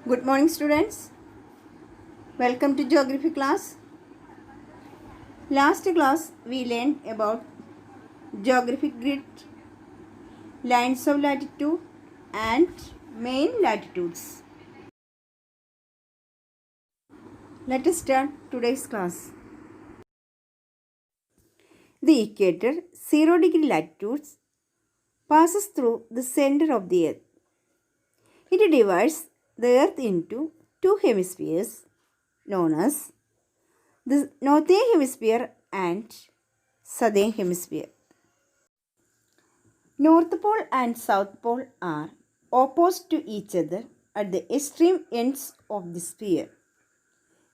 Good morning, students. Welcome to geography class. Last class we learned about geographic grid, lines of latitude and main latitudes. Let us start today's class. The equator, 0 degree latitudes, passes through the center of the earth. It divides the earth into two hemispheres known as the northern hemisphere and southern hemisphere. North Pole and South Pole are opposed to each other at the extreme ends of the sphere.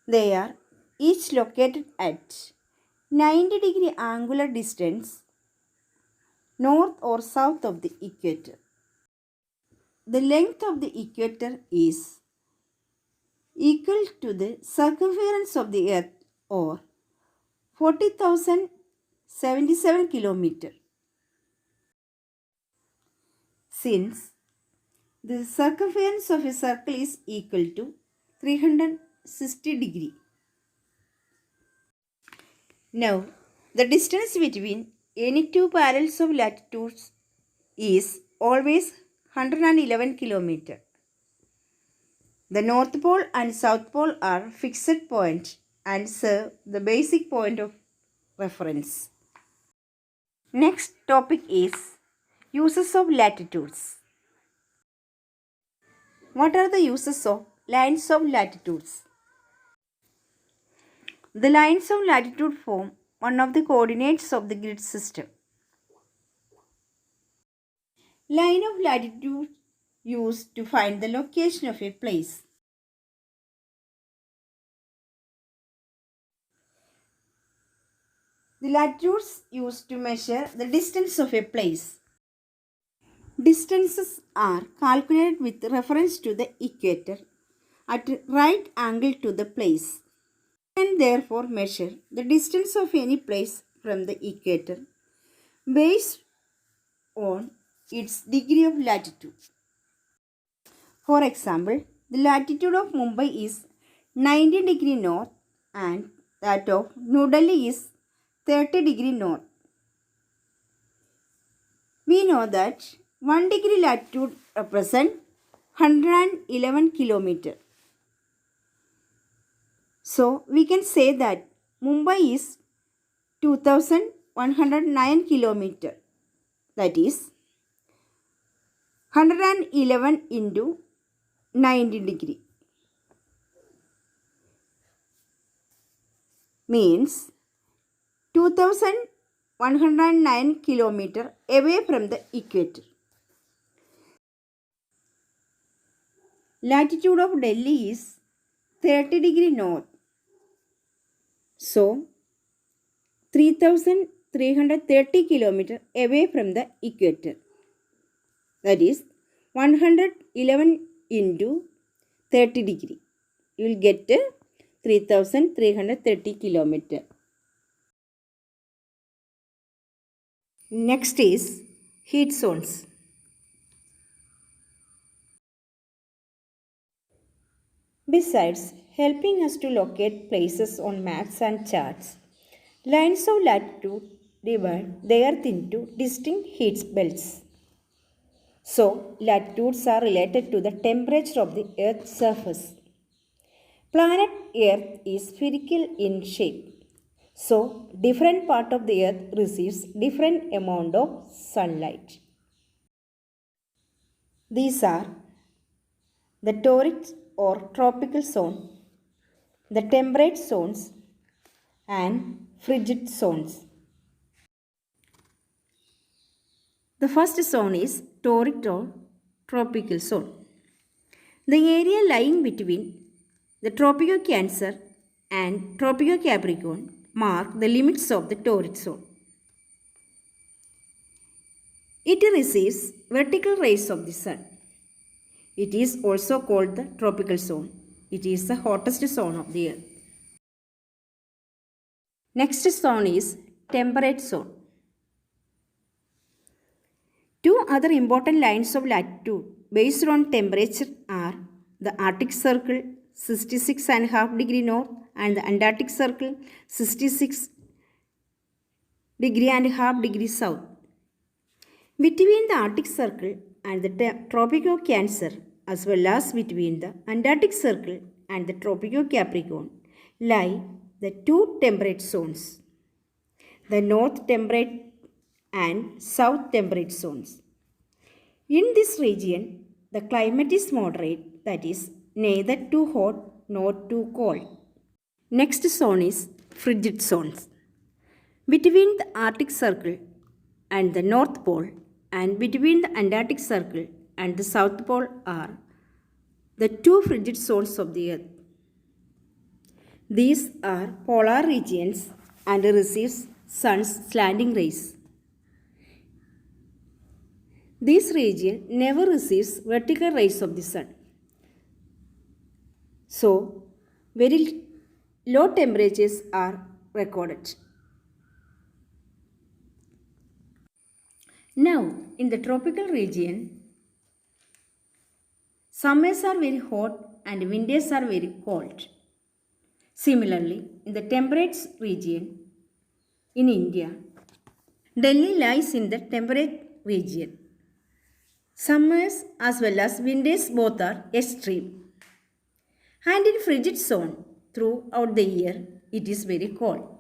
They are each located at 90-degree angular distance north or south of the equator. The length of the equator is equal to the circumference of the earth or 40,077 km. Since the circumference of a circle is equal to 360 degree. Now, the distance between any two parallels of latitudes is always 111 km. The North Pole and South Pole are fixed points and serve the basic point of reference. Next topic is uses of latitudes. What are the uses of lines of latitudes? The lines of latitude form one of the coordinates of the grid system. Line of latitude used to find the location of a place. The latitudes used to measure the distance of a place. Distances are calculated with reference to the equator at right angle to the place. And therefore measure the distance of any place from the equator based on its degree of latitude. For example, the latitude of Mumbai is 90 degree north and that of New Delhi is 30 degree north. We know that 1 degree latitude represents 111 km. So, we can say that Mumbai is 2109 km. That is 111 into 90 degree. Means 2109 km away from the equator. Latitude of Delhi is 30 degree north. So, 3330 km away from the equator. That is 111 into 30 degree. You will get 3330 km. Next is heat zones. Besides helping us to locate places on maps and charts, lines of latitude divide the earth into distinct heat belts. So, latitudes are related to the temperature of the earth's surface. Planet Earth is spherical in shape. So, different part of the earth receives different amount of sunlight. These are the torrid or tropical zone, the temperate zones and frigid zones. The first zone is torrid or tropical zone. The area lying between the Tropic of Cancer and Tropic of Capricorn mark the limits of the torrid zone. It receives vertical rays of the sun. It is also called the tropical zone. It is the hottest zone of the earth. Next zone is temperate zone. Two other important lines of latitude based on temperature are the Arctic Circle 66.5 degree north and the Antarctic Circle 66.5 degree south. Between the Arctic Circle and the Tropic of Cancer, as well as between the Antarctic Circle and the Tropic of Capricorn, lie the two temperate zones, the North Temperate and South Temperate zones. In this region, the climate is moderate, that is, neither too hot nor too cold. Next zone is frigid zones. Between the Arctic Circle and the North Pole, and between the Antarctic Circle and the South Pole are the two frigid zones of the Earth. These are polar regions and receives sun's slanting rays. This region never receives vertical rays of the sun. So, very low temperatures are recorded. Now, in the tropical region, summers are very hot and winters are very cold. Similarly, in the temperate region in India, Delhi lies in the temperate region. Summers as well as winters both are extreme. And in frigid zone, throughout the year, it is very cold.